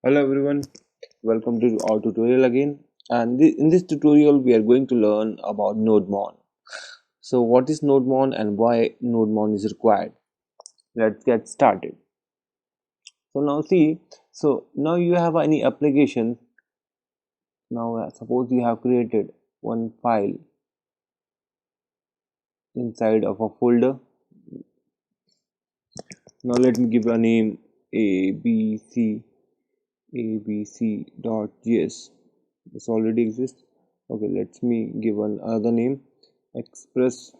Hello everyone, welcome to our tutorial again. And in this tutorial, we are going to learn about NodeMon. So, what is NodeMon and why NodeMon is required? Let's get started. So now see, now you have any application. Now suppose you have created one file inside of a folder. Now let me give a name abc.js. This already exists. Okay, let me give another name express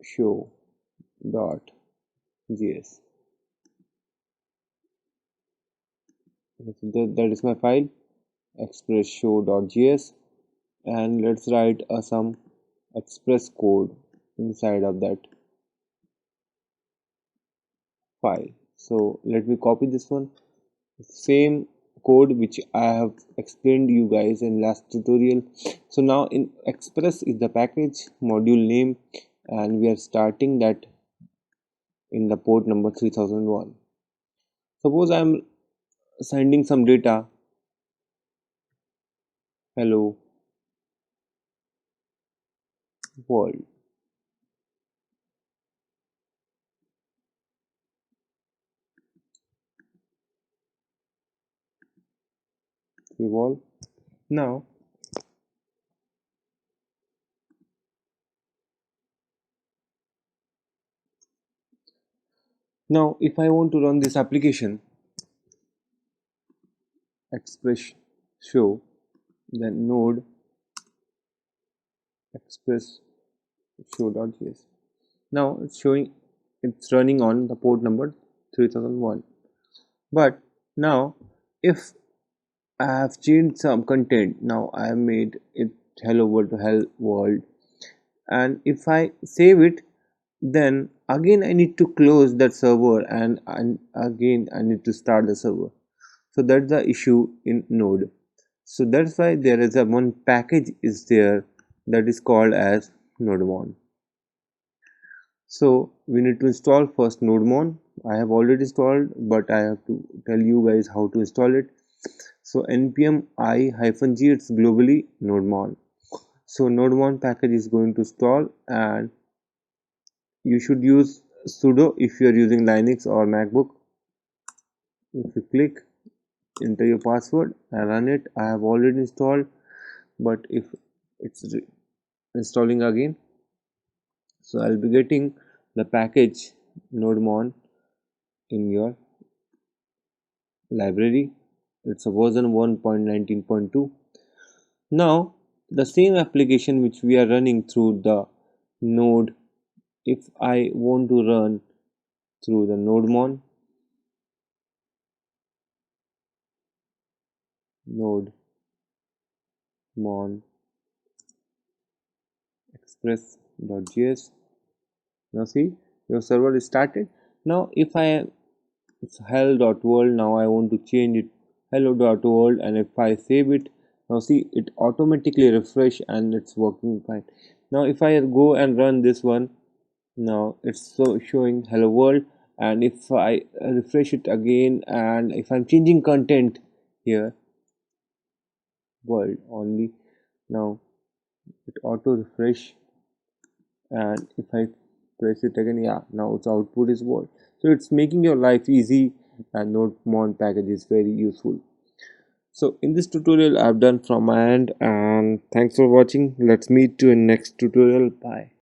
show.js. That is my file express show.js, and let's write some express code inside of that file. So let me copy this one, same code which I have explained you guys in last tutorial. So now in express is the package module name, and we are starting that in the port number 3001. Suppose I am sending some data, hello world. Evolve. Now if I want to run this application express show, then node express show.js. Now it's running on the port number 3001. But now if I have changed some content, now I have made it hello world to hello world, and if I save it, then again I need to close that server, and again I need to start the server. So that's the issue in Node. So that's why there is a one package is there that is called as NodeMon. So we need to install first NodeMon. I have already installed, but I have to tell you guys how to install it. So npm i-g, it's globally NodeMon. So NodeMon package is going to install, and you should use sudo if you are using Linux or MacBook. If you click, enter your password and run it. I have already installed, but if it's installing again, so I'll be getting the package NodeMon in your library. It's a version 1.19.2. Now the same application which we are running through the node, if I want to run through the NodeMon express.js, now see your server is started. Now if it's hello.world, now I want to change it hello.world, and if I save it, now see it automatically refresh and it's working fine. Now if I go and run this one, now it's showing hello world, and if I refresh it again, and if I'm changing content here world only, now it auto refresh, and if I press it again, yeah, now its output is world. So it's making your life easy, and NodeMon package is very useful. So in this tutorial I've done from my end, and thanks for watching. Let's meet you in next tutorial. Bye.